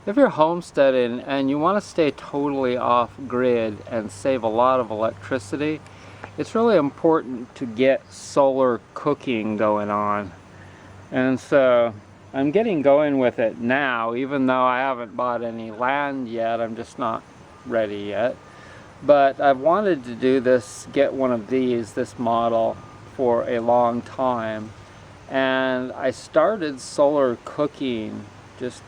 If you're homesteading and you want to stay totally off grid and save a lot of electricity, it's really important to get solar cooking going on. And so I'm getting going with it now, even though I haven't bought any land yet. I'm just not ready yet. But I've wanted to do this, get one of these, this model, for a long time. And I started solar cooking, just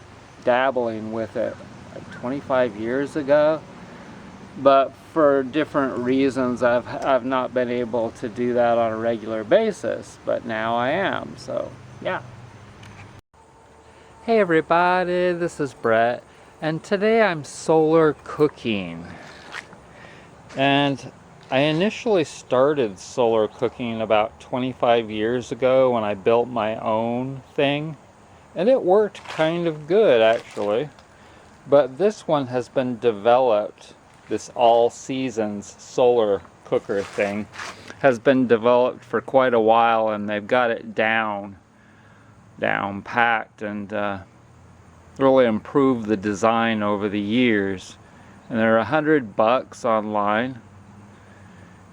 dabbling with it, like 25 years ago. But for different reasons, I've not been able to do that on a regular basis. But now I am, so yeah. Hey everybody, this is Brett, and today I'm solar cooking. And I initially started solar cooking about 25 years ago when I built my own thing, and it worked kind of good actually. But this one has been developed, this all seasons solar cooker thing has been developed for quite a while, and they've got it down packed and really improved the design over the years. And they're $100 online,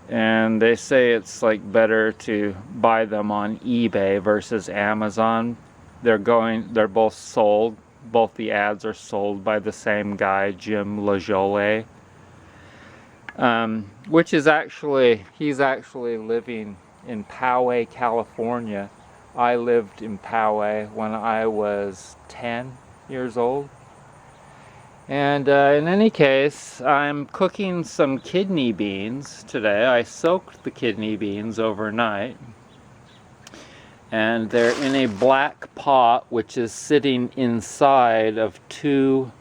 and they say it's like better to buy them on eBay versus Amazon. They're both sold, both the ads are sold by the same guy, Jim LaJolie, which is he's actually living in Poway, California. I lived in Poway when I was 10 years old. And in any case, I'm cooking some kidney beans today. I soaked the kidney beans overnight. And they're in a black pot, which is sitting inside of two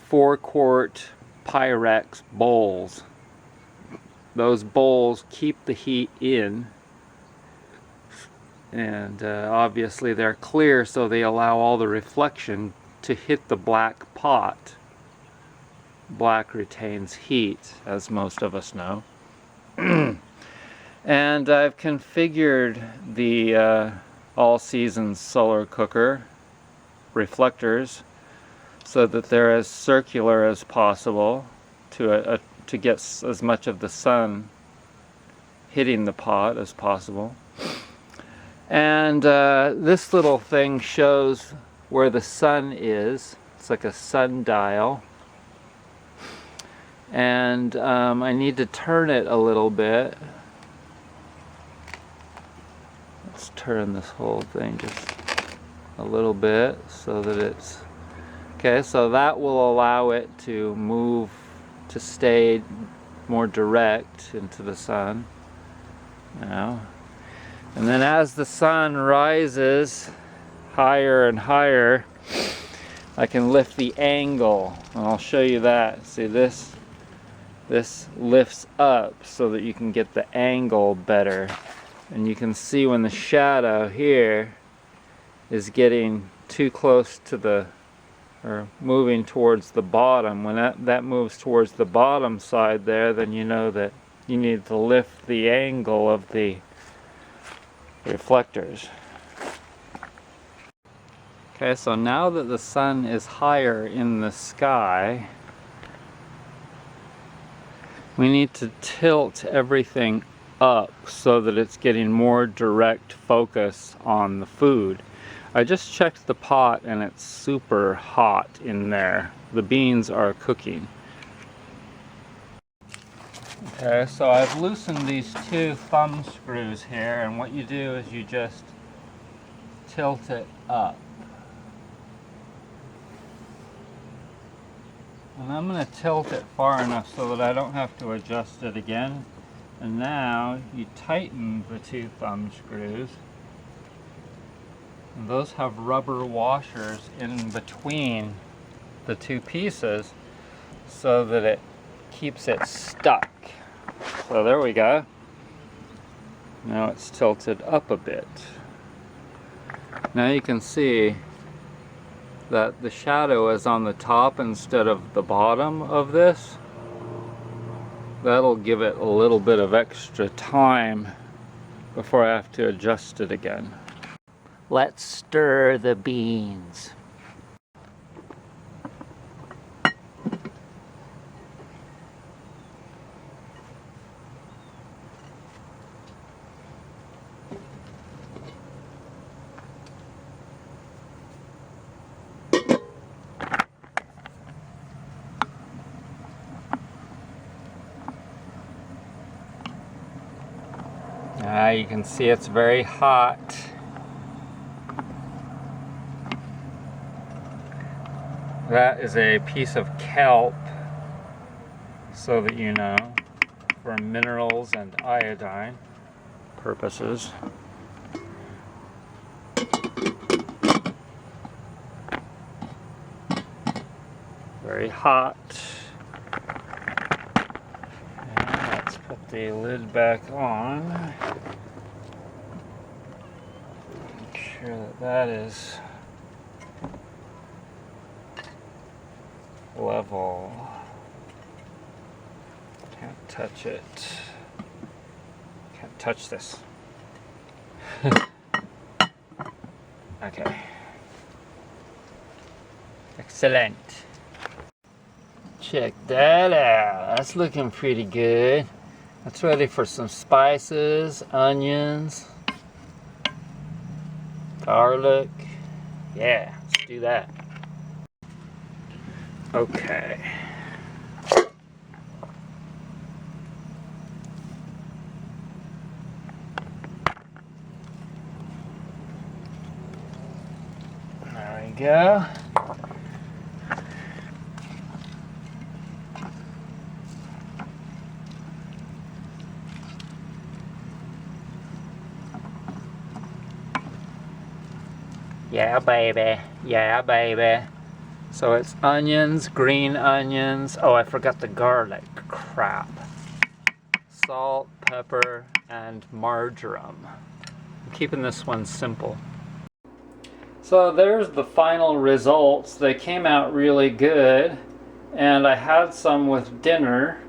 4-quart Pyrex bowls. Those bowls keep the heat in. And obviously they're clear, so they allow all the reflection to hit the black pot. Black retains heat, as most of us know. And I've configured the all seasons solar cooker reflectors so that they're as circular as possible to get as much of the sun hitting the pot as possible. And this little thing shows where the sun is. It's like a sundial. And I need to turn it a little bit. Let's turn this whole thing just a little bit so that it's okay. So that will allow it to move, to stay more direct into the sun now. And then as the sun rises higher and higher, I can lift the angle, and I'll show you that. See, this lifts up so that you can get the angle better. And you can see when the shadow here is getting too close to or moving towards the bottom. When that moves towards the bottom side there, then you know that you need to lift the angle of the reflectors. Okay, so now that the sun is higher in the sky, we need to tilt everything up so that it's getting more direct focus on the food. I just checked the pot and it's super hot in there. The beans are cooking. Okay, so I've loosened these two thumb screws here, and what you do is you just tilt it up. And I'm going to tilt it far enough so that I don't have to adjust it again. And now you tighten the two thumb screws. And those have rubber washers in between the two pieces so that it keeps it stuck. So there we go. Now it's tilted up a bit. Now you can see that the shadow is on the top instead of the bottom of this. That'll give it a little bit of extra time before I have to adjust it again. Let's stir the beans. You can see it's very hot. That is a piece of kelp, so that you know, for minerals and iodine purposes. Very hot. And let's put the lid back on. Make sure that that is level. Can't touch it. Can't touch this. Okay. Excellent. Check that out. That's looking pretty good. That's ready for some spices, onions, garlic. Yeah, let's do that. Okay. There we go. Yeah, baby. Yeah, baby. So it's onions, green onions. Oh, I forgot the garlic. Crap. Salt, pepper, and marjoram. I'm keeping this one simple. So there's the final results. They came out really good. And I had some with dinner.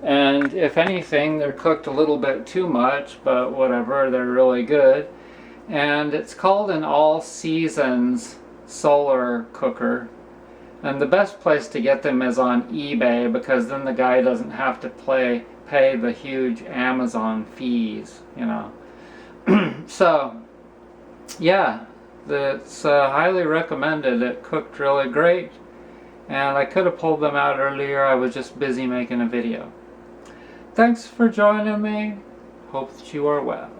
And if anything, they're cooked a little bit too much, but whatever, they're really good. And it's called an All Seasons solar cooker, and the best place to get them is on eBay, because then the guy doesn't have to pay the huge Amazon fees, you know. So yeah, it's highly recommended. It cooked really great, and I could have pulled them out earlier. I was just busy making a video. Thanks for joining me. Hope that you are well.